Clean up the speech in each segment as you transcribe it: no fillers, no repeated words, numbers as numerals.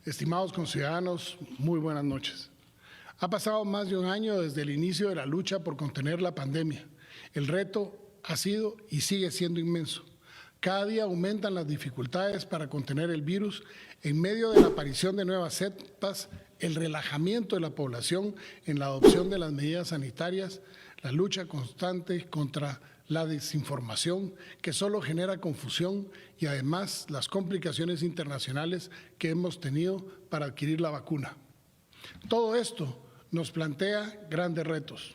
Estimados conciudadanos, muy buenas noches. Ha pasado más de un año desde el inicio de la lucha por contener la pandemia. El reto ha sido y sigue siendo inmenso. Cada día aumentan las dificultades para contener el virus en medio de la aparición de nuevas cepas, el relajamiento de la población en la adopción de las medidas sanitarias, la lucha constante contra la desinformación que solo genera confusión y además las complicaciones internacionales que hemos tenido para adquirir la vacuna. Todo esto nos plantea grandes retos,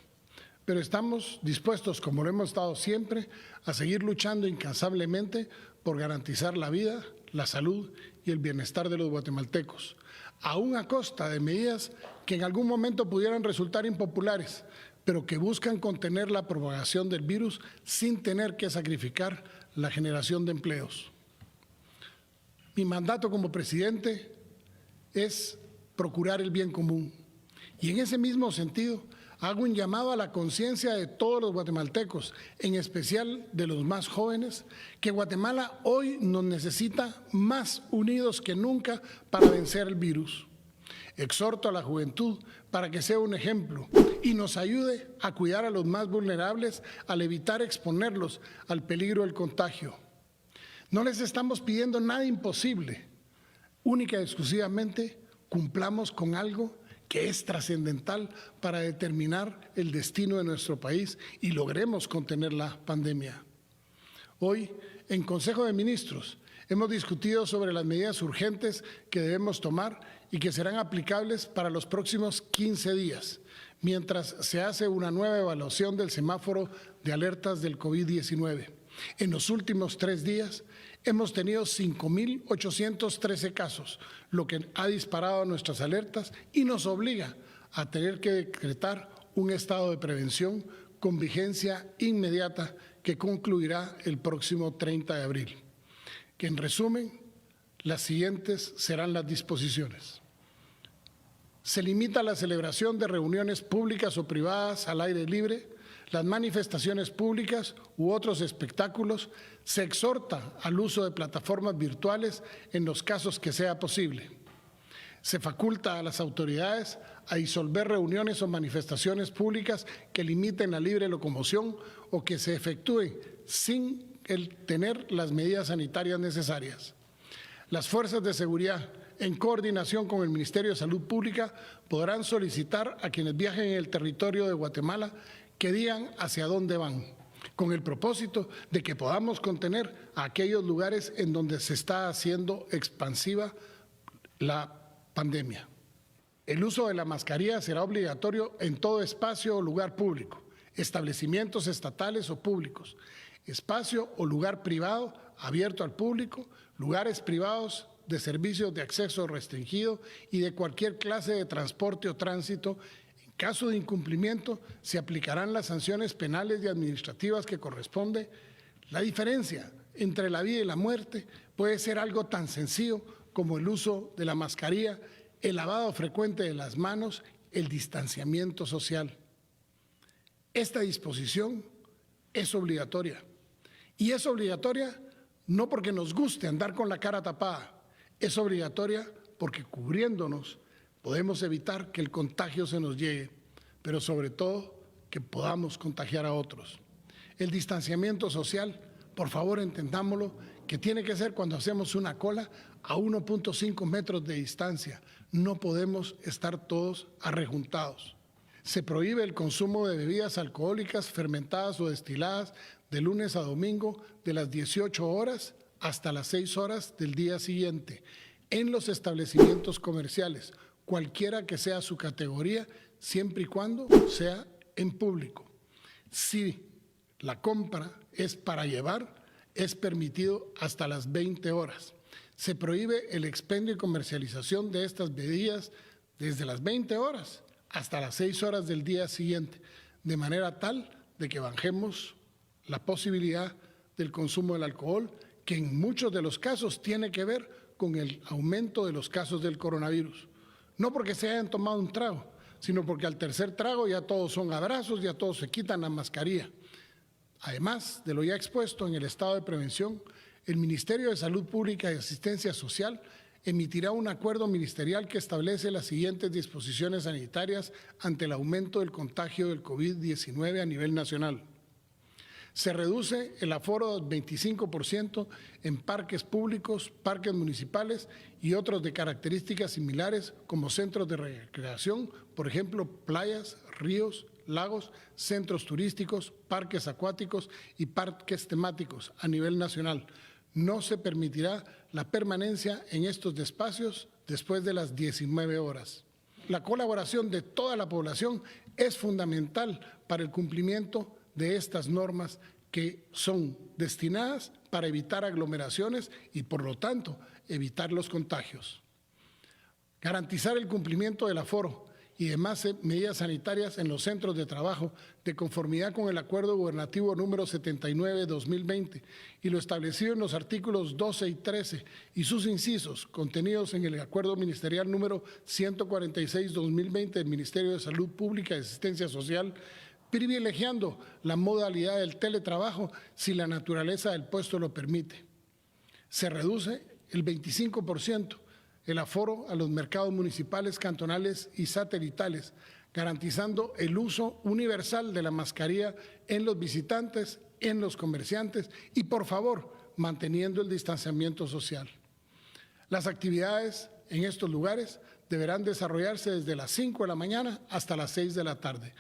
pero estamos dispuestos, como lo hemos estado siempre, a seguir luchando incansablemente por garantizar la vida, la salud y el bienestar de los guatemaltecos, aún a costa de medidas que en algún momento pudieran resultar impopulares, pero que buscan contener la propagación del virus sin tener que sacrificar la generación de empleos. Mi mandato como presidente es procurar el bien común y en ese mismo sentido hago un llamado a la conciencia de todos los guatemaltecos, en especial de los más jóvenes, que Guatemala hoy nos necesita más unidos que nunca para vencer el virus. Exhorto a la juventud para que sea un ejemplo y nos ayude a cuidar a los más vulnerables al evitar exponerlos al peligro del contagio. No les estamos pidiendo nada imposible, única y exclusivamente cumplamos con algo que es trascendental para determinar el destino de nuestro país y logremos contener la pandemia. Hoy, en Consejo de Ministros, hemos discutido sobre las medidas urgentes que debemos tomar y que serán aplicables para los próximos 15 días, mientras se hace una nueva evaluación del semáforo de alertas del COVID-19. En los últimos 3 días hemos tenido 5.813 casos, lo que ha disparado nuestras alertas y nos obliga a tener que decretar un estado de prevención con vigencia inmediata que concluirá el próximo 30 de abril. Que en resumen, las siguientes serán las disposiciones. Se limita la celebración de reuniones públicas o privadas al aire libre, las manifestaciones públicas u otros espectáculos. Se exhorta al uso de plataformas virtuales en los casos que sea posible. Se faculta a las autoridades a disolver reuniones o manifestaciones públicas que limiten la libre locomoción o que se efectúen sin tener las medidas sanitarias necesarias. Las fuerzas de seguridad, en coordinación con el Ministerio de Salud Pública, podrán solicitar a quienes viajen en el territorio de Guatemala que digan hacia dónde van, con el propósito de que podamos contener a aquellos lugares en donde se está haciendo expansiva la pandemia. El uso de la mascarilla será obligatorio en todo espacio o lugar público, establecimientos estatales o públicos, espacio o lugar privado abierto al público, lugares privados de servicios de acceso restringido y de cualquier clase de transporte o tránsito. En caso de incumplimiento, se aplicarán las sanciones penales y administrativas que corresponde. La diferencia entre la vida y la muerte puede ser algo tan sencillo como el uso de la mascarilla, el lavado frecuente de las manos, el distanciamiento social. Esta disposición es obligatoria. Y es obligatoria no porque nos guste andar con la cara tapada, es obligatoria porque cubriéndonos podemos evitar que el contagio se nos llegue, pero sobre todo que podamos contagiar a otros. El distanciamiento social, por favor entendámoslo, que tiene que ser cuando hacemos una cola a 1.5 metros de distancia. No podemos estar todos arrejuntados. Se prohíbe el consumo de bebidas alcohólicas fermentadas o destiladas de lunes a domingo de las 18 horas hasta las 6 horas del día siguiente en los establecimientos comerciales, cualquiera que sea su categoría, siempre y cuando sea en público. Si la compra es para llevar, es permitido hasta las 20 horas. Se prohíbe el expendio y comercialización de estas bebidas desde las 20 horas hasta las 6 horas del día siguiente, de manera tal de que bajemos la posibilidad del consumo del alcohol, que en muchos de los casos tiene que ver con el aumento de los casos del coronavirus. No porque se hayan tomado un trago, sino porque al tercer trago ya todos son abrazos, ya todos se quitan la mascarilla. Además de lo ya expuesto en el estado de prevención, el Ministerio de Salud Pública y Asistencia Social emitirá un acuerdo ministerial que establece las siguientes disposiciones sanitarias ante el aumento del contagio del COVID-19 a nivel nacional. Se reduce el aforo del 25% en parques públicos, parques municipales y otros de características similares como centros de recreación, por ejemplo, playas, ríos, lagos, centros turísticos, parques acuáticos y parques temáticos a nivel nacional. No se permitirá la permanencia en estos espacios después de las 19 horas. La colaboración de toda la población es fundamental para el cumplimiento de estas normas que son destinadas para evitar aglomeraciones y, por lo tanto, evitar los contagios. Garantizar el cumplimiento del aforo y demás medidas sanitarias en los centros de trabajo de conformidad con el Acuerdo Gubernativo número 79/2020 y lo establecido en los artículos 12 y 13 y sus incisos contenidos en el Acuerdo Ministerial número 146/2020 del Ministerio de Salud Pública y Asistencia Social, privilegiando la modalidad del teletrabajo si la naturaleza del puesto lo permite. Se reduce el 25% el aforo a los mercados municipales, cantonales y satelitales, garantizando el uso universal de la mascarilla en los visitantes, en los comerciantes y, por favor, manteniendo el distanciamiento social. Las actividades en estos lugares deberán desarrollarse desde las 5 de la mañana hasta las 6 de la tarde.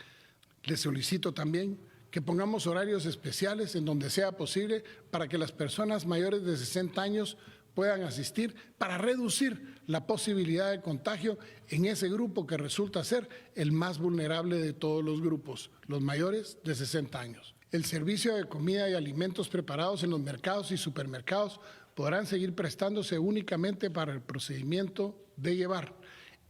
Les solicito también que pongamos horarios especiales en donde sea posible para que las personas mayores de 60 años puedan asistir para reducir la posibilidad de contagio en ese grupo que resulta ser el más vulnerable de todos los grupos, los mayores de 60 años. El servicio de comida y alimentos preparados en los mercados y supermercados podrán seguir prestándose únicamente para el procedimiento de llevar.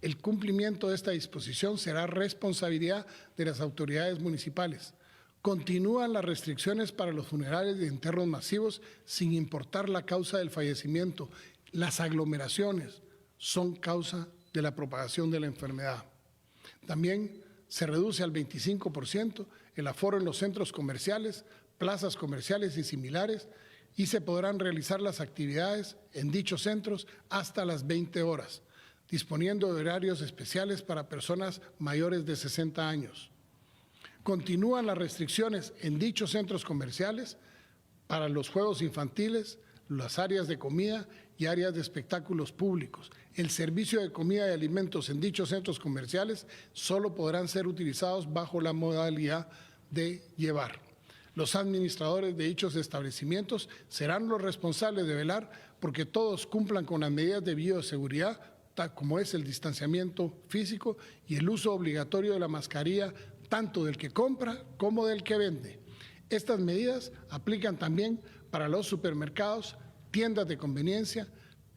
El cumplimiento de esta disposición será responsabilidad de las autoridades municipales. Continúan las restricciones para los funerales de entierros masivos sin importar la causa del fallecimiento. Las aglomeraciones son causa de la propagación de la enfermedad. También se reduce al 25% el aforo en los centros comerciales, plazas comerciales y similares y se podrán realizar las actividades en dichos centros hasta las 20 horas, disponiendo de horarios especiales para personas mayores de 60 años. Continúan las restricciones en dichos centros comerciales para los juegos infantiles, las áreas de comida y áreas de espectáculos públicos. El servicio de comida y alimentos en dichos centros comerciales solo podrán ser utilizados bajo la modalidad de llevar. Los administradores de dichos establecimientos serán los responsables de velar porque todos cumplan con las medidas de bioseguridad, tal como es el distanciamiento físico y el uso obligatorio de la mascarilla tanto del que compra como del que vende. Estas medidas aplican también para los supermercados, tiendas de conveniencia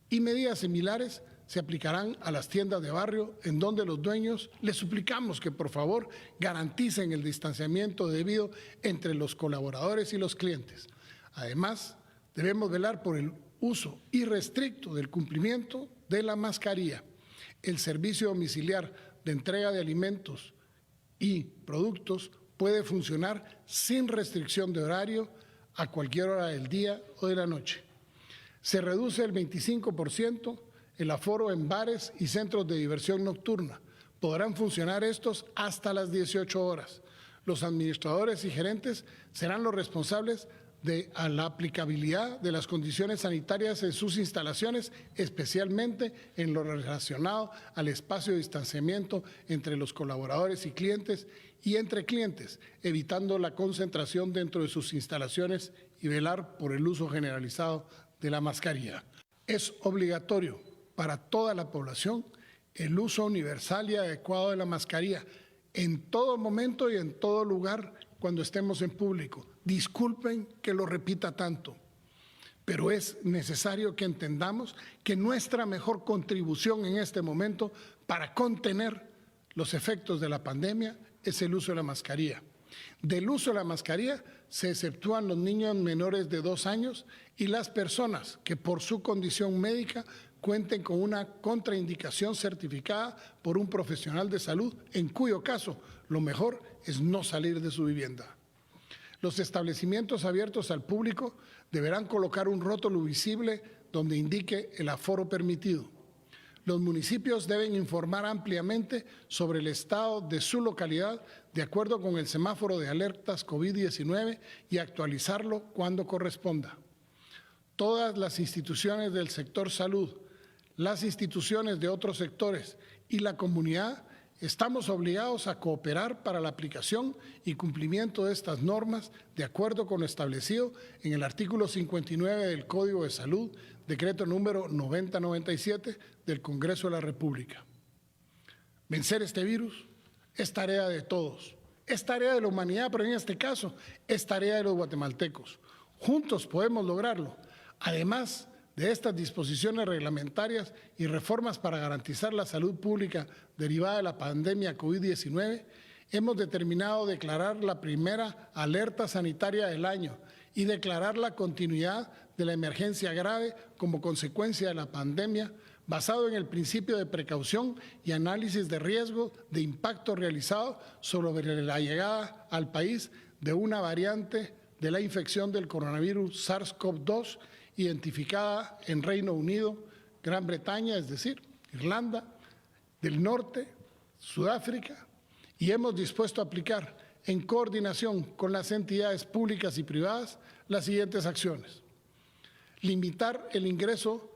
y medidas similares se aplicarán a las tiendas de barrio en donde los dueños les suplicamos que por favor garanticen el distanciamiento debido entre los colaboradores y los clientes. Además, debemos velar por el uso irrestricto del cumplimiento de la mascarilla. El servicio domiciliar de entrega de alimentos y productos puede funcionar sin restricción de horario a cualquier hora del día o de la noche. Se reduce el 25% el aforo en bares y centros de diversión nocturna. Podrán funcionar estos hasta las 18 horas. Los administradores y gerentes serán los responsables de la aplicabilidad de las condiciones sanitarias en sus instalaciones, especialmente en lo relacionado al espacio de distanciamiento entre los colaboradores y clientes y entre clientes, evitando la concentración dentro de sus instalaciones y velar por el uso generalizado de la mascarilla. Es obligatorio para toda la población el uso universal y adecuado de la mascarilla en todo momento y en todo lugar cuando estemos en público. Disculpen que lo repita tanto, pero es necesario que entendamos que nuestra mejor contribución en este momento para contener los efectos de la pandemia es el uso de la mascarilla. Del uso de la mascarilla se exceptúan los niños menores de 2 años y las personas que por su condición médica cuenten con una contraindicación certificada por un profesional de salud, en cuyo caso lo mejor es no salir de su vivienda. Los establecimientos abiertos al público deberán colocar un rótulo visible donde indique el aforo permitido. Los municipios deben informar ampliamente sobre el estado de su localidad de acuerdo con el semáforo de alertas COVID-19 y actualizarlo cuando corresponda. Todas las instituciones del sector salud, las instituciones de otros sectores y la comunidad estamos obligados a cooperar para la aplicación y cumplimiento de estas normas de acuerdo con lo establecido en el artículo 59 del Código de Salud, decreto número 9097 del Congreso de la República. Vencer este virus es tarea de todos, es tarea de la humanidad, pero en este caso es tarea de los guatemaltecos. Juntos podemos lograrlo. Además de estas disposiciones reglamentarias y reformas para garantizar la salud pública derivada de la pandemia COVID-19, hemos determinado declarar la primera alerta sanitaria del año y declarar la continuidad de la emergencia grave como consecuencia de la pandemia, basado en el principio de precaución y análisis de riesgo de impacto realizado sobre la llegada al país de una variante de la infección del coronavirus SARS-CoV-2 identificada en Reino Unido, Gran Bretaña, es decir, Irlanda del Norte, Sudáfrica, y hemos dispuesto a aplicar en coordinación con las entidades públicas y privadas las siguientes acciones. Limitar el ingreso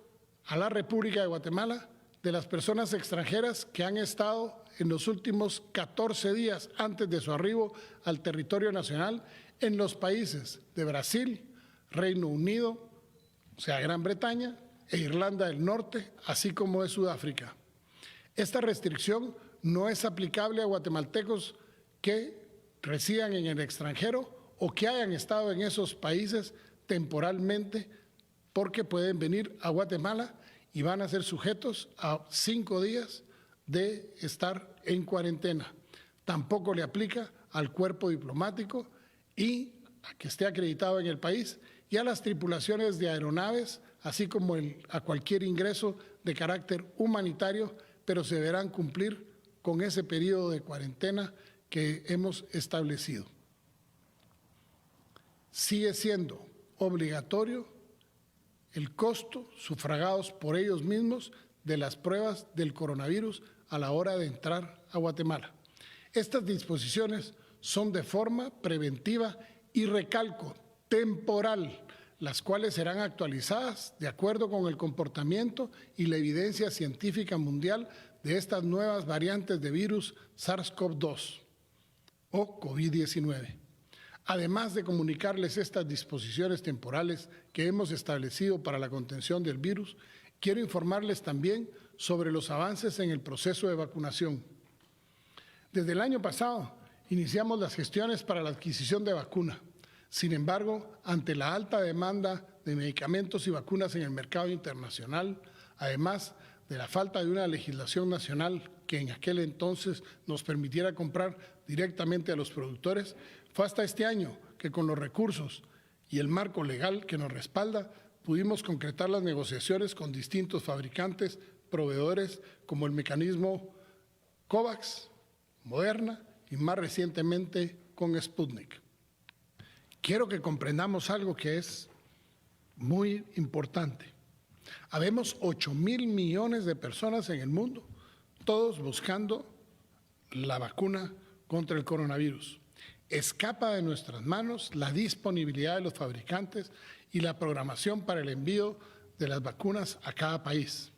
a la República de Guatemala de las personas extranjeras que han estado en los últimos 14 días antes de su arribo al territorio nacional en los países de Brasil, Reino Unido, o sea, Gran Bretaña e Irlanda del Norte, así como de Sudáfrica. Esta restricción no es aplicable a guatemaltecos que residan en el extranjero o que hayan estado en esos países temporalmente, porque pueden venir a Guatemala y van a ser sujetos a 5 días de estar en cuarentena. Tampoco le aplica al cuerpo diplomático y a que esté acreditado en el país y a las tripulaciones de aeronaves, así como a cualquier ingreso de carácter humanitario, pero se deberán cumplir con ese periodo de cuarentena que hemos establecido. Sigue siendo obligatorio el costo sufragados por ellos mismos de las pruebas del coronavirus a la hora de entrar a Guatemala. Estas disposiciones son de forma preventiva y recalco, temporal, las cuales serán actualizadas de acuerdo con el comportamiento y la evidencia científica mundial de estas nuevas variantes de virus SARS-CoV-2 o COVID-19. Además de comunicarles estas disposiciones temporales que hemos establecido para la contención del virus, quiero informarles también sobre los avances en el proceso de vacunación. Desde el año pasado iniciamos las gestiones para la adquisición de vacuna. Sin embargo, ante la alta demanda de medicamentos y vacunas en el mercado internacional, además de la falta de una legislación nacional que en aquel entonces nos permitiera comprar directamente a los productores, fue hasta este año que con los recursos y el marco legal que nos respalda pudimos concretar las negociaciones con distintos fabricantes, proveedores, como el mecanismo COVAX, Moderna y más recientemente con Sputnik. Quiero que comprendamos algo que es muy importante. Habemos 8.000 millones de personas en el mundo, todos buscando la vacuna contra el coronavirus. Escapa de nuestras manos la disponibilidad de los fabricantes y la programación para el envío de las vacunas a cada país.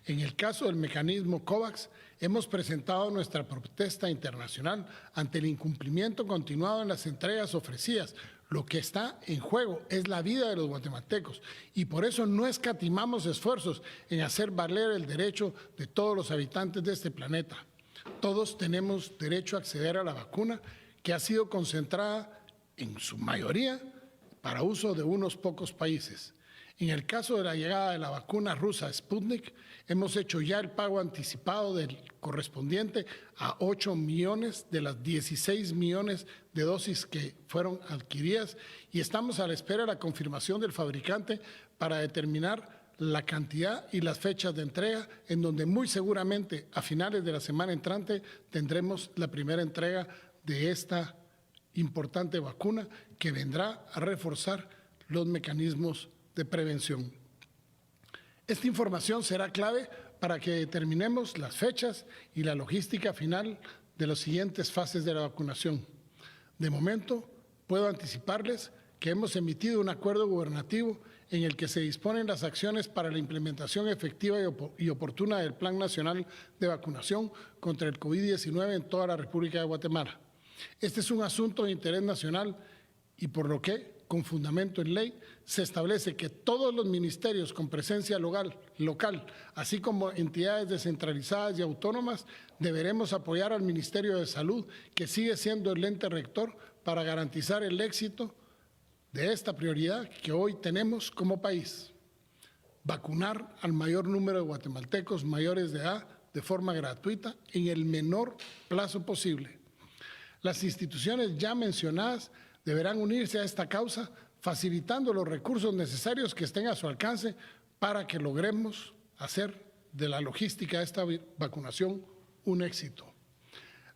En el caso del mecanismo COVAX, hemos presentado nuestra protesta internacional ante el incumplimiento continuado en las entregas ofrecidas. Lo que está en juego es la vida de los guatemaltecos y por eso no escatimamos esfuerzos en hacer valer el derecho de todos los habitantes de este planeta. Todos tenemos derecho a acceder a la vacuna que ha sido concentrada en su mayoría para uso de unos pocos países. En el caso de la llegada de la vacuna rusa Sputnik, hemos hecho ya el pago anticipado del correspondiente a 8 millones de las 16 millones de dosis que fueron adquiridas y estamos a la espera de la confirmación del fabricante para determinar la cantidad y las fechas de entrega, en donde muy seguramente a finales de la semana entrante tendremos la primera entrega de esta importante vacuna que vendrá a reforzar los mecanismos de prevención. Esta información será clave para que determinemos las fechas y la logística final de las siguientes fases de la vacunación. De momento, puedo anticiparles que hemos emitido un acuerdo gubernativo en el que se disponen las acciones para la implementación efectiva y oportuna del Plan Nacional de Vacunación contra el COVID-19 en toda la República de Guatemala. Este es un asunto de interés nacional y por lo que, con fundamento en ley, se establece que todos los ministerios con presencia local, así como entidades descentralizadas y autónomas, deberemos apoyar al Ministerio de Salud, que sigue siendo el ente rector para garantizar el éxito de esta prioridad que hoy tenemos como país: vacunar al mayor número de guatemaltecos mayores de edad de forma gratuita en el menor plazo posible. Las instituciones ya mencionadas deberán unirse a esta causa, facilitando los recursos necesarios que estén a su alcance para que logremos hacer de la logística de esta vacunación un éxito.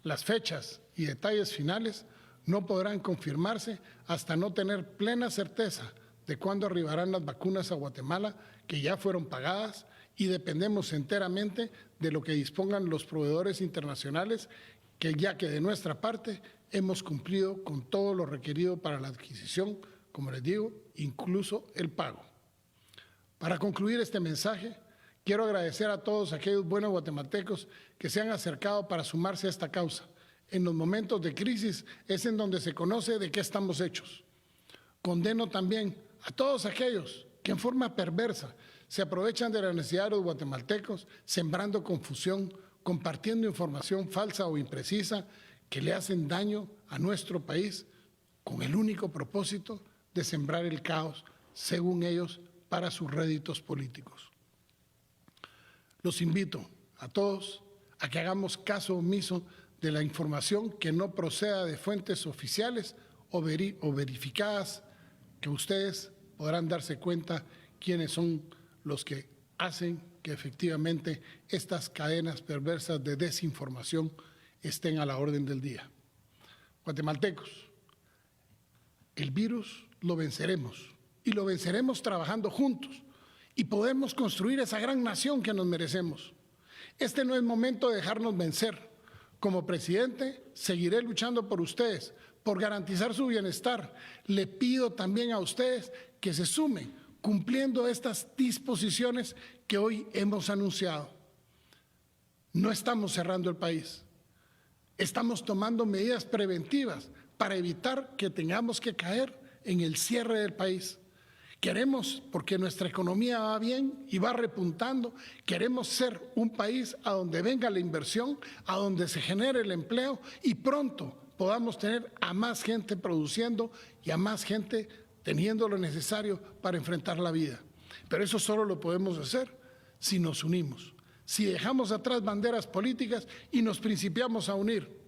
Las fechas y detalles finales no podrán confirmarse hasta no tener plena certeza de cuándo arribarán las vacunas a Guatemala, que ya fueron pagadas, y dependemos enteramente de lo que dispongan los proveedores internacionales, ya que de nuestra parte hemos cumplido con todo lo requerido para la adquisición, como les digo, incluso el pago. Para concluir este mensaje, quiero agradecer a todos aquellos buenos guatemaltecos que se han acercado para sumarse a esta causa. En los momentos de crisis es en donde se conoce de qué estamos hechos. Condeno también a todos aquellos que en forma perversa se aprovechan de la necesidad de los guatemaltecos, sembrando confusión, compartiendo información falsa o imprecisa que le hacen daño a nuestro país con el único propósito de sembrar el caos, según ellos, para sus réditos políticos. Los invito a todos a que hagamos caso omiso de la información que no proceda de fuentes oficiales o verificadas, que ustedes podrán darse cuenta quiénes son los que hacen que efectivamente estas cadenas perversas de desinformación estén a la orden del día. Guatemaltecos, el virus lo venceremos y lo venceremos trabajando juntos y podemos construir esa gran nación que nos merecemos. Este no es momento de dejarnos vencer. Como presidente, seguiré luchando por ustedes, por garantizar su bienestar. Le pido también a ustedes que se sumen, cumpliendo estas disposiciones que hoy hemos anunciado. No estamos cerrando el país. Estamos tomando medidas preventivas para evitar que tengamos que caer en el cierre del país. Queremos, porque nuestra economía va bien y va repuntando, queremos ser un país a donde venga la inversión, a donde se genere el empleo y pronto podamos tener a más gente produciendo y a más gente teniendo lo necesario para enfrentar la vida. Pero eso solo lo podemos hacer si nos unimos, si dejamos atrás banderas políticas y nos principiamos a unir.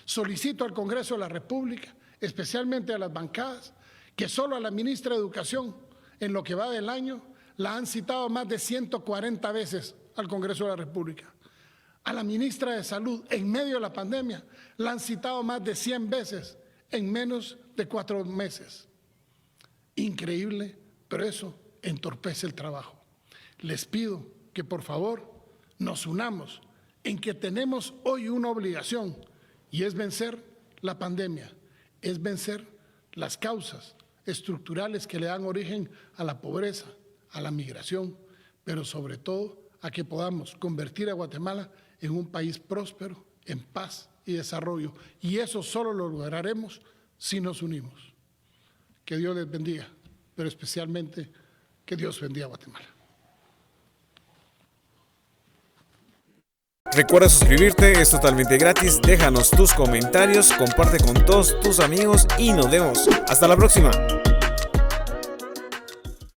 Solicito al Congreso de la República, especialmente a las bancadas, que solo a la ministra de Educación, en lo que va del año, la han citado más de 140 veces al Congreso de la República. A la ministra de Salud, en medio de la pandemia, la han citado más de 100 veces en menos de 4 meses. Increíble, pero eso entorpece el trabajo. Les pido que por favor nos unamos en que tenemos hoy una obligación y es vencer la pandemia, es vencer las causas estructurales que le dan origen a la pobreza, a la migración, pero sobre todo a que podamos convertir a Guatemala en un país próspero, en paz y desarrollo. Y eso solo lo lograremos si nos unimos. Que Dios les bendiga, pero especialmente que Dios bendiga a Guatemala. Recuerda suscribirte, es totalmente gratis, déjanos tus comentarios, comparte con todos tus amigos y nos vemos. Hasta la próxima.